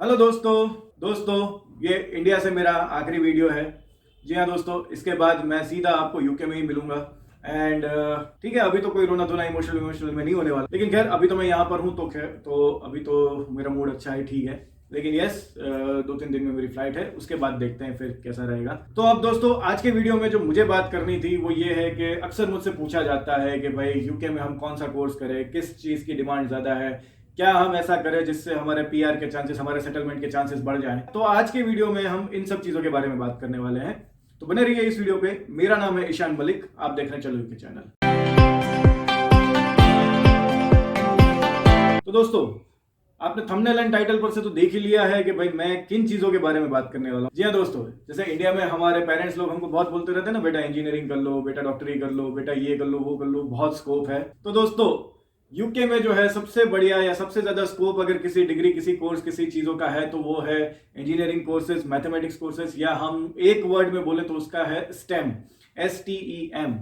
Hello दोस्तों ये India से मेरा आखिरी वीडियो है। जी हाँ दोस्तों, इसके बाद मैं सीधा आपको यूके में ही मिलूंगा। एंड ठीक है, अभी तो कोई रोना धोना इमोशनल में नहीं होने वाला, लेकिन खैर अभी तो मैं यहाँ पर हूँ तो खैर तो अभी तो मेरा मूड अच्छा है, ठीक है। लेकिन यस, 2-3 दिन में मेरी फ्लाइट है, उसके बाद देखते हैं फिर कैसा रहेगा। तो अब दोस्तों, आज के वीडियो में जो मुझे बात करनी थी वो ये है कि अक्सर मुझसे पूछा जाता है कि भाई यूके में हम कौन सा कोर्स करें, किस चीज़ की डिमांड ज़्यादा है, क्या हम ऐसा करें जिससे हमारे पीआर के चांसेस, हमारे सेटलमेंट के चांसेस बढ़ जाएं। तो आज के वीडियो में हम इन सब चीज़ों के बारे में बात करने वाले हैं, तो बने रहिए इस वीडियो पे। मेरा नाम है ईशान मलिक, आप देख रहे हैं चलो यूके चैनल। तो दोस्तों, आपने थंबनेल एंड टाइटल पर से तो देख ही लिया है कि भाई मैं किन चीजों के बारे में बात करने वाला हूँ। जी हाँ दोस्तों, जैसे इंडिया में हमारे पेरेंट्स लोग हमको बहुत बोलते रहते हैं ना, बेटा इंजीनियरिंग कर लो, बेटा डॉक्टरी कर लो, बेटा ये कर लो, वो कर लो, बहुत स्कोप है। तो दोस्तों, यूके में जो है सबसे बढ़िया या सबसे ज्यादा स्कोप अगर किसी डिग्री, किसी कोर्स, किसी चीजों का है तो वो है इंजीनियरिंग कोर्सेज, मैथमेटिक्स कोर्सेज, या हम एक वर्ड में बोले तो उसका है स्टेम, STEM,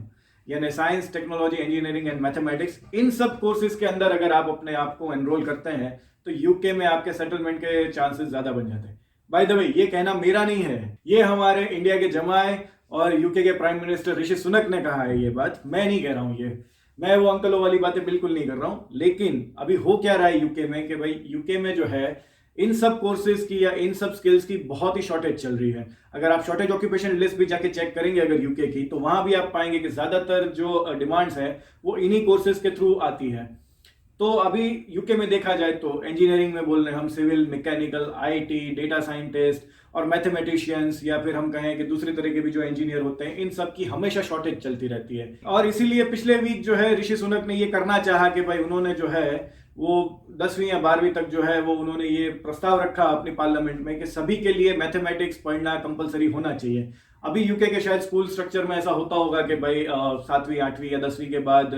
यानी science, technology, engineering and mathematics. इन सब कोर्सेज के अंदर अगर आप अपने आप को एनरोल करते हैं तो यूके में आपके सेटलमेंट के चांसेस ज्यादा बन जाते हैं। बाय द वे, ये कहना मेरा नहीं है, ये हमारे इंडिया के जमाए और यूके के प्राइम मिनिस्टर ऋषि सुनक ने कहा है। ये बात मैं नहीं कह रहा हूं, ये मैं वो अंकलों वाली बातें बिल्कुल नहीं कर रहा हूं। लेकिन अभी हो क्या रहा है यूके में कि भाई यूके में जो है इन सब कोर्सेज की या इन सब स्किल्स की बहुत ही शॉर्टेज चल रही है। अगर आप शॉर्टेज ऑक्यूपेशन लिस्ट भी जाके चेक करेंगे अगर यूके की, तो वहां भी आप पाएंगे कि ज्यादातर जो डिमांड्स है वो इन्हीं कोर्सेज के थ्रू आती है। तो अभी यूके में देखा जाए तो इंजीनियरिंग में बोल रहे हैं हम, civil, mechanical, IT, data scientist और मैथमेटिशियंस, या फिर हम कहें कि दूसरी तरह के भी जो इंजीनियर होते हैं, इन सब की हमेशा शॉर्टेज चलती रहती है। और इसीलिए पिछले वीक जो है ऋषि सुनक ने ये करना चाहा कि भाई उन्होंने जो है वो 10वीं या 12वीं तक जो है वो उन्होंने ये प्रस्ताव रखा अपनी पार्लियामेंट में कि सभी के लिए मैथमेटिक्स पढ़ना कंपलसरी होना चाहिए। अभी यूके के शायद स्कूल स्ट्रक्चर में ऐसा होता होगा कि भाई 7वीं, 8वीं या 10वीं के बाद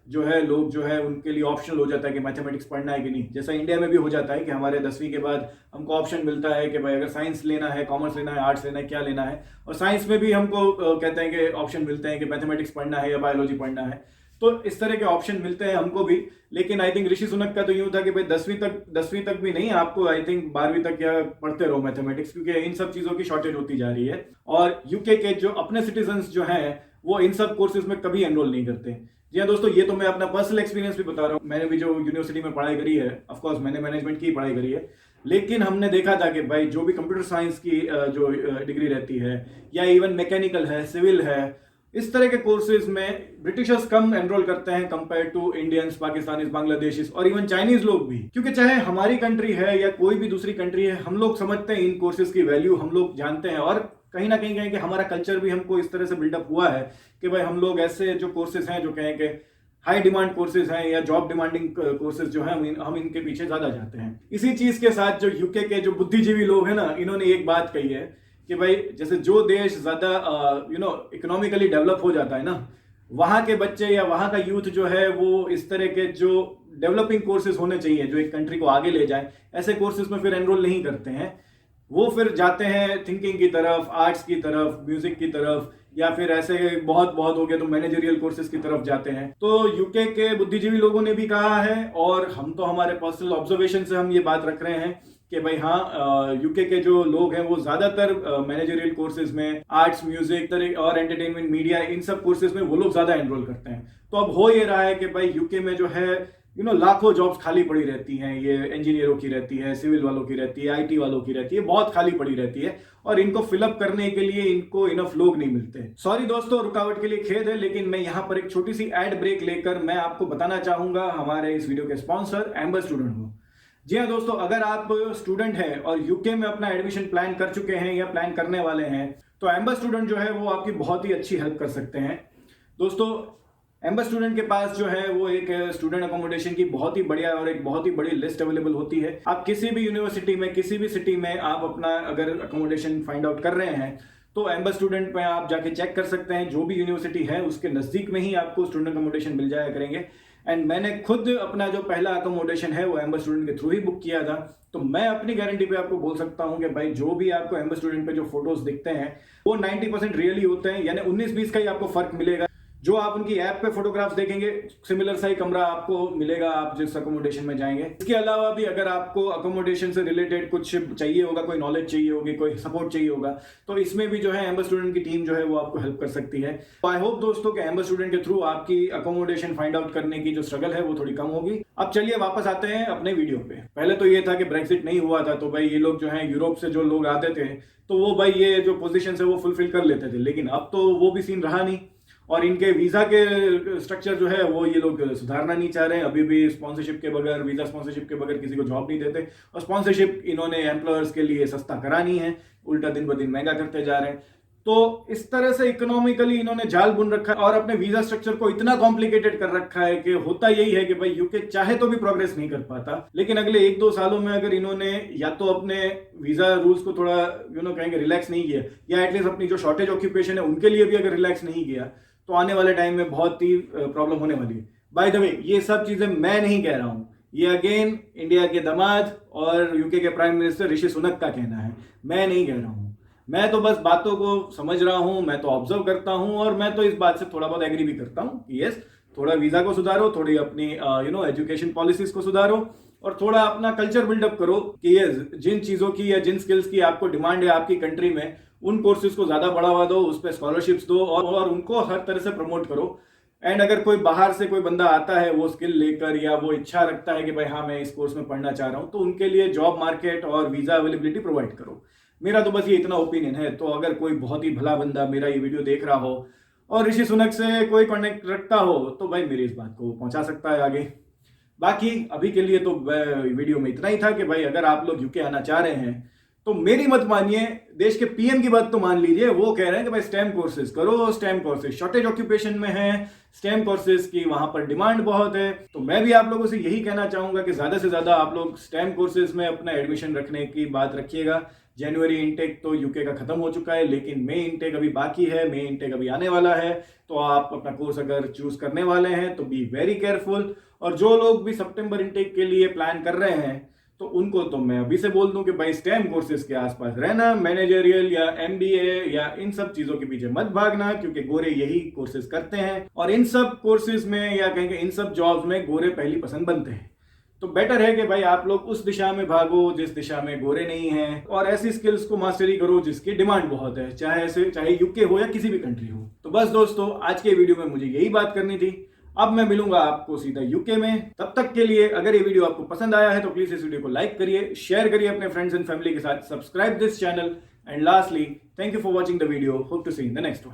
जो है लोग जो है उनके लिए ऑप्शनल हो जाता है कि मैथमेटिक्स पढ़ना है कि नहीं। जैसा इंडिया में भी हो जाता है कि हमारे 10वीं के बाद हमको ऑप्शन मिलता है कि भाई अगर साइंस लेना है, कॉमर्स लेना है, आर्ट्स लेना है, क्या लेना है। और साइंस में भी हमको कहते हैं कि ऑप्शन मिलते हैं कि मैथमेटिक्स पढ़ना है या बायोलॉजी पढ़ना है। तो इस तरह के ऑप्शन मिलते हैं हमको भी। लेकिन आई थिंक ऋषि सुनक का तो यूं था कि भाई 10वीं तक भी नहीं, आपको आई थिंक 12वीं तक क्या पढ़ते रहो मैथमेटिक्स, क्योंकि इन सब चीजों की शॉर्टेज होती जा रही है। और यूके के जो अपने सिटीजन्स जो हैं वो इन सब कोर्सेज में कभी एनरोल नहीं करते। जी हाँ दोस्तों, ये तो मैं अपना पर्सनल एक्सपीरियंस भी बता रहा हूँ। मैंने भी जो यूनिवर्सिटी में पढ़ाई करी है, ऑफकोर्स मैंने मैनेजमेंट की पढ़ाई करी है, लेकिन हमने देखा था कि भाई जो भी कंप्यूटर साइंस की जो डिग्री रहती है, या इवन मैकेनिकल है, सिविल है, इस तरह के कोर्सेज में ब्रिटिशर्स कम एनरोल करते हैं compare to Indians, Pakistanis, Bangladeshis और इवन चाइनीज लोग भी। क्योंकि चाहे हमारी कंट्री है या कोई भी दूसरी कंट्री है, हम लोग समझते हैं इन कोर्सेज की वैल्यू, हम लोग जानते हैं। और कहीं ना कहीं कहें कि हमारा कल्चर भी हमको इस तरह से बिल्डअप हुआ है कि भाई हम लोग ऐसे जो कोर्सेज हैं, जो कहें कि हाई डिमांड कोर्सेज हैं या जॉब डिमांडिंग कोर्सेज जो हैं, हम इनके पीछे ज्यादा जाते हैं। इसी चीज के साथ जो यूके के जो बुद्धिजीवी लोग हैं ना, इन्होंने एक बात कही है कि भाई जैसे जो देश ज्यादा इकोनॉमिकली डेवलप हो जाता है ना, वहां के बच्चे या वहां का यूथ जो है वो इस तरह के जो डेवलपिंग कोर्सेज होने चाहिए जो एक कंट्री को आगे ले जाए, ऐसे कोर्सेज में फिर एनरोल नहीं करते हैं। वो फिर जाते हैं थिंकिंग की तरफ, आर्ट्स की तरफ, म्यूजिक की तरफ, या फिर ऐसे बहुत बहुत हो गया तो मैनेजरियल कोर्सेज की तरफ जाते हैं। तो यूके के बुद्धिजीवी लोगों ने भी कहा है, और हम तो हमारे पर्सनल ऑब्जर्वेशन से हम ये बात रख रहे हैं कि भाई हाँ, यूके के जो लोग हैं वो ज्यादातर मैनेजरियल कोर्सेज में, आर्ट्स, म्यूजिक और एंटरटेनमेंट, मीडिया, इन सब कोर्सेज में वो लोग ज्यादा एनरोल करते हैं। तो अब हो ये रहा है कि भाई यूके में जो है लाखों जॉब्स खाली पड़ी रहती हैं। ये इंजीनियरों की रहती है, सिविल वालों की रहती है, आईटी वालों की रहती है, बहुत खाली पड़ी रहती है, और इनको फिलअप करने के लिए इनको इनफ लोग नहीं मिलते। सॉरी दोस्तों, रुकावट के लिए खेद है, लेकिन मैं यहाँ पर एक छोटी सी एड ब्रेक लेकर मैं आपको बताना चाहूंगा हमारे इस वीडियो के स्पॉन्सर एम्बर स्टूडेंट को। जी हाँ दोस्तों, अगर आप स्टूडेंट हैं और यूके में अपना एडमिशन प्लान कर चुके हैं या प्लान करने वाले हैं, तो एम्बर स्टूडेंट जो है वो आपकी बहुत ही अच्छी हेल्प कर सकते हैं। दोस्तों, एम्बर स्टूडेंट के पास जो है वो एक स्टूडेंट अकोमोडेशन की बहुत ही बढ़िया और एक बहुत ही बड़ी लिस्ट अवेलेबल होती है। आप किसी भी यूनिवर्सिटी में, किसी भी सिटी में आप अपना अगर अकोमोडेशन फाइंड आउट कर रहे हैं तो एम्बर स्टूडेंट में आप जाके चेक कर सकते हैं। जो भी यूनिवर्सिटी है उसके नजदीक में ही आपको स्टूडेंट अकोमोडेशन मिल जाया करेंगे। एंड मैंने खुद अपना जो पहला अकोमोडेशन है वो एम्बर स्टूडेंट के थ्रू ही बुक किया था। तो मैं अपनी गारंटी पे आपको बोल सकता हूँ कि भाई जो भी आपको एम्बर स्टूडेंट पे जो फोटोज दिखते हैं वो 90% रियली होते हैं, यानी 19-20 का ही आपको फर्क मिलेगा। जो आप उनकी ऐप पे फोटोग्राफ्स देखेंगे सिमिलर सा ही कमरा आपको मिलेगा आप जिस अकोमोडेशन में जाएंगे। इसके अलावा भी अगर आपको अकोमोडेशन से रिलेटेड कुछ चाहिए होगा, कोई नॉलेज चाहिए होगी, कोई सपोर्ट चाहिए होगा, तो इसमें भी जो है एम्बर स्टूडेंट की टीम जो है वो आपको हेल्प कर सकती है। आई होप दोस्तों कि एम्बर स्टूडेंट के थ्रू आपकी अकोमोडेशन फाइंड आउट करने की जो स्ट्रगल है वो थोड़ी कम होगी। अब चलिए वापस आते हैं अपने वीडियो पे। पहले तो ये था कि ब्रेक्सिट नहीं हुआ था तो भाई ये लोग जो है यूरोप से जो लोग आते थे तो वो भाई ये जो पोजीशन है वो फुलफिल कर लेते थे, लेकिन अब तो वो भी सीन रहा नहीं और इनके वीजा के स्ट्रक्चर जो है वो ये लोग सुधारना नहीं चाह रहे हैं। अभी भी स्पॉन्सरशिप के बगैर, वीजा स्पॉन्सरशिप के बगैर किसी को जॉब नहीं देते और स्पॉन्सरशिप इन्होंने एम्प्लॉयर्स के लिए सस्ता करानी है, उल्टा दिन ब दिन महंगा करते जा रहे हैं। तो इस तरह से इकोनॉमिकली इन्होंने जाल बुन रखा है और अपने वीजा स्ट्रक्चर को इतना कॉम्प्लिकेटेड कर रखा है कि होता यही है कि भाई यूके चाहे तो भी प्रोग्रेस नहीं कर पाता, लेकिन अगले 1-2 सालों में अगर इन्होंने या तो अपने वीजा रूल्स को थोड़ा कहेंगे रिलैक्स नहीं किया या एटलीस्ट अपनी जो शॉर्टेज ऑक्यूपेशन है उनके लिए भी अगर रिलैक्स नहीं किया तो आने वाले टाइम में बहुत ही प्रॉब्लम होने वाली है। बाय द वे ये सब चीजें मैं नहीं कह रहा हूं, ये अगेन इंडिया के दामाद और यूके के प्राइम मिनिस्टर ऋषि सुनक का कहना है, मैं नहीं कह रहा हूं। मैं तो बस बातों को समझ रहा हूं, मैं तो ऑब्जर्व करता हूं और मैं तो इस बात से थोड़ा बहुत एग्री भी करता हूं कि यस, थोड़ा वीजा को सुधारो, थोड़ी अपनी एजुकेशन पॉलिसीज को सुधारो और थोड़ा अपना कल्चर बिल्डअप करो कि ये जिन चीजों की या जिन स्किल्स की आपको डिमांड है आपकी कंट्री में, उन कोर्सेज को ज्यादा बढ़ावा दो, उस पर स्कॉलरशिप्स दो और उनको हर तरह से प्रमोट करो। एंड अगर कोई बाहर से कोई बंदा आता है वो स्किल लेकर या वो इच्छा रखता है कि भाई हाँ मैं इस कोर्स में पढ़ना चाह रहा हूँ, तो उनके लिए जॉब मार्केट और वीजा अवेलेबिलिटी प्रोवाइड करो। मेरा तो बस ये इतना ओपिनियन है। तो अगर कोई बहुत ही भला बंदा मेरा ये वीडियो देख रहा हो और ऋषि सुनक से कोई कॉन्टेक्ट रखता हो तो भाई मेरी इस बात को पहुंचा सकता है आगे। बाकी अभी के लिए तो वीडियो में इतना ही था कि भाई अगर आप लोग यूके आना चाह रहे हैं तो मेरी मत मानिए, देश के पीएम की बात तो मान लीजिए। वो कह रहे हैं कि भाई स्टेम कोर्सेज करो, स्टेम कोर्सेज शॉर्टेज ऑक्यूपेशन में है, स्टेम कोर्सेज की वहां पर डिमांड बहुत है। तो मैं भी आप लोगों से यही कहना चाहूंगा कि ज्यादा से ज्यादा आप लोग स्टेम कोर्सेज में अपना एडमिशन रखने की बात रखिएगा। जनवरी इनटेक तो यूके का खत्म हो चुका है, लेकिन मई इनटेक अभी बाकी है, मई इनटेक अभी आने वाला है। तो आप अपना कोर्स अगर चूज करने वाले हैं तो बी वेरी केयरफुल। और जो लोग भी सितंबर इनटेक के लिए प्लान कर रहे हैं तो उनको तो मैं अभी से बोल दूं कि भाई स्टेम कोर्सेज के आसपास रहना, मैनेजरियल या एमबीए या इन सब चीजों के पीछे मत भागना, क्योंकि गोरे यही कोर्सेज करते हैं और इन सब कोर्सेज में या कहेंगे इन सब जॉब्स में गोरे पहली पसंद बनते हैं। तो बेटर है कि भाई आप लोग उस दिशा में भागो जिस दिशा में गोरे नहीं हैं और ऐसी स्किल्स को मास्टरी करो जिसकी डिमांड बहुत है, चाहे यूके हो या किसी भी कंट्री हो। तो बस दोस्तों आज के वीडियो में मुझे यही बात करनी थी। अब मैं मिलूंगा आपको सीधा यूके में। तब तक के लिए अगर ये वीडियो आपको पसंद आया है तो प्लीज इस वीडियो को लाइक करिए, शेयर करिए अपने फ्रेंड्स एंड फैमिली के साथ, subscribe this channel and lastly thank you for watching the video. Hope to see in the next one.